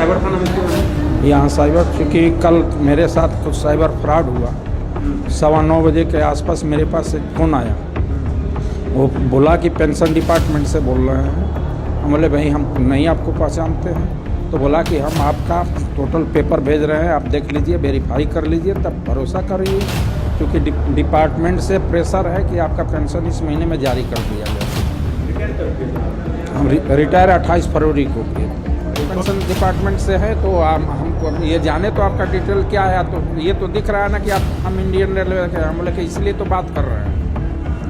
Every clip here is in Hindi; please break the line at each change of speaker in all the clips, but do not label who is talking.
साइबर थाना में क्यों आए?
यहाँ साइबर, क्योंकि कल मेरे साथ कुछ साइबर फ्रॉड हुआ। 9:15 बजे के आसपास मेरे पास एक फ़ोन आया। वो बोला कि पेंशन डिपार्टमेंट से बोल रहे हैं। हम बोले भाई हम नहीं आपको पहचानते हैं। तो बोला कि हम आपका टोटल पेपर भेज रहे हैं, आप देख लीजिए, वेरीफाई कर लीजिए, तब भरोसा करिए, क्योंकि डिपार्टमेंट से प्रेशर है कि आपका पेंशन इस महीने में जारी कर दिया जाए। हम रिटायर 28 फरवरी को किए। पेंशन डिपार्टमेंट से है, तो हमको ये जाने तो आपका डिटेल क्या है। तो ये तो दिख रहा है ना कि हम इंडियन रेलवे के। हम बोले कि इसलिए तो बात कर रहे हैं।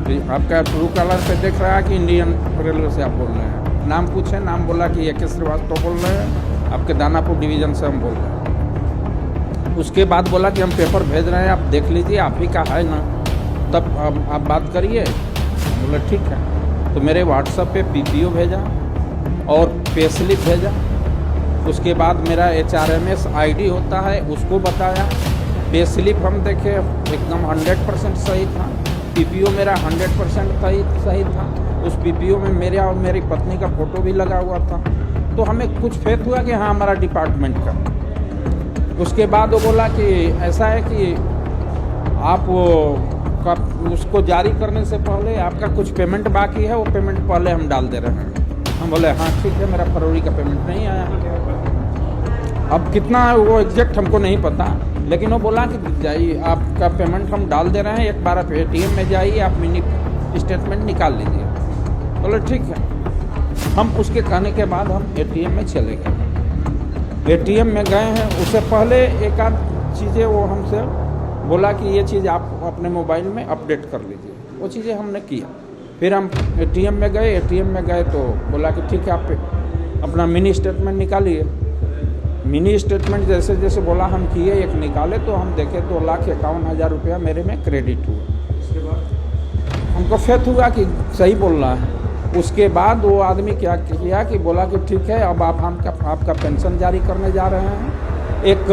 तो आपका ट्रू कलर से दिख रहा है कि इंडियन रेलवे से आप बोल रहे हैं। नाम पूछे, नाम बोला कि ये श्रीवास्तव बोल रहे हैं, आपके दानापुर डिवीज़न से हम बोल रहे हैं। उसके बाद बोला कि हम पेपर भेज रहे हैं, आप देख लीजिए, आप ही का है ना, तब आप बात करिए। बोला ठीक है। तो मेरे व्हाट्सएप पे पीपीओ भेजा और पे स्लिप भेजा। उसके बाद मेरा HRMS ID होता है, उसको बताया। पे स्लिप हम देखे, एकदम 100% सही था। पीपीओ मेरा 100% सही था। उस पीपीओ में मेरे और मेरी पत्नी का फ़ोटो भी लगा हुआ था। तो हमें कुछ फेथ हुआ कि हाँ हमारा डिपार्टमेंट का। उसके बाद वो बोला कि ऐसा है कि आप उसको जारी करने से पहले आपका कुछ पेमेंट बाकी है, वो पेमेंट पहले हम डाल दे रहे हैं। हम बोले हाँ ठीक है, मेरा फरवरी का पेमेंट नहीं आया। अब कितना है वो एग्जैक्ट हमको नहीं पता, लेकिन वो बोला कि जाइए, आपका पेमेंट हम डाल दे रहे हैं, एक बार आप ATM में जाइए, आप मिनी स्टेटमेंट निकाल लीजिए। बोले ठीक है। हम उसके कहने के बाद हम ATM में चले गए। ATM में गए हैं, उससे पहले एक आध चीज़ें वो हमसे बोला कि ये चीज़ आप अपने मोबाइल में अपडेट कर लीजिए। वो चीज़ें हमने किया। फिर हम ATM में गए। ATM में गए तो बोला कि ठीक है, आप अपना मिनी स्टेटमेंट निकालिए। मिनी स्टेटमेंट जैसे जैसे बोला हम किए, एक निकाले तो हम देखे 2,51,000 रुपया मेरे में क्रेडिट हुआ।
उसके बाद
हमको फेथ हुआ कि सही बोल रहा है। उसके बाद वो आदमी क्या किया कि बोला कि ठीक है, अब आप आपका पेंशन जारी करने जा रहे हैं। एक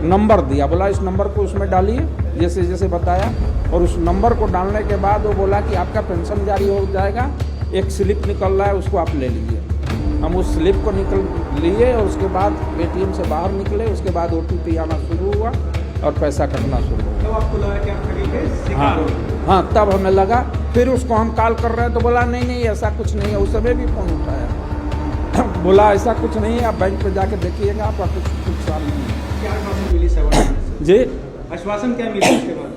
नंबर दिया, बोला इस नंबर को उसमें डालिए, जैसे जैसे बताया। और उस नंबर को डालने के बाद वो बोला कि आपका पेंशन जारी हो जाएगा। एक स्लिप निकल रहा है, उसको आप ले लीजिए। हम उस स्लिप को निकल लिए और उसके बाद ATM से बाहर निकले। उसके बाद OTP आना शुरू हुआ और पैसा कटना शुरू हुआ।
तो आपको लगा कि आप ठगी के शिकार हो?
हाँ, तब हमें लगा। फिर उसको हम कॉल कर रहे हैं तो बोला नहीं ऐसा कुछ नहीं है। उस समय भी फ़ोन उठाया। बोला ऐसा कुछ नहीं है, आप बैंक पे जाके देखिएगा, आपका कुछ नुकसान नहीं है।
क्या आश्वासन मिली साइबर थाने से?
जी,
आश्वासन क्या मिला उसके बाद?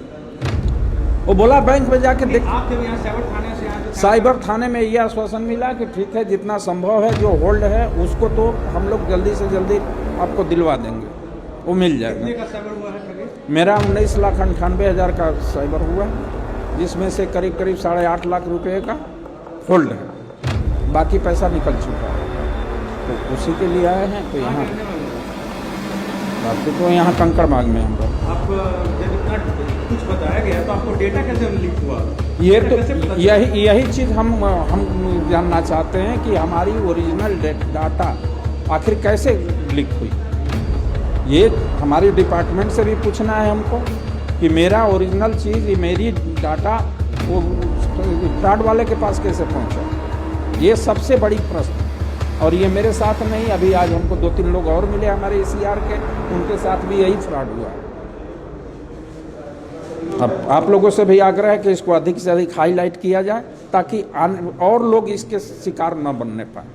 वो बोला बैंक में जाके देख।
आप जब यहाँ साइबर थाने से आए तो
साइबर थाने में ये आश्वासन मिला कि ठीक है, जितना संभव है जो होल्ड है उसको तो हम लोग जल्दी से जल्दी आपको दिलवा देंगे, वो मिल
कितने
जाएगा।
का साइबर हुआ है ठगी?
मेरा 19,98,000 का साइबर हुआ, जिसमें से करीब 8.5 लाख रुपए का होल्ड है। बाकी पैसा निकल चुका है, तो उसी के लिए आए हैं। तो यहाँ बाकी तो यहाँ कंकड़बाग में हम लोग।
आप जब इतना कुछ बताया गया तो आपको डेटा कैसे लीक हुआ?
ये तो
कैसे पता चला?
यही चीज़ हम जानना चाहते हैं कि हमारी ओरिजिनल डाटा आखिर कैसे लीक हुई। ये हमारे डिपार्टमेंट से भी पूछना है हमको कि मेरा ओरिजिनल चीज़, मेरी डाटा वो फ्रॉड वाले के पास कैसे पहुंचा। ये सबसे बड़ी प्रश्न। और ये मेरे साथ नहीं, अभी आज हमको 2-3 लोग और मिले हमारे ECR के, उनके साथ भी यही फ्रॉड हुआ। अब आप लोगों से भी आग्रह है कि इसको अधिक से अधिक हाईलाइट किया जाए, ताकि और लोग इसके शिकार न बनने पाए।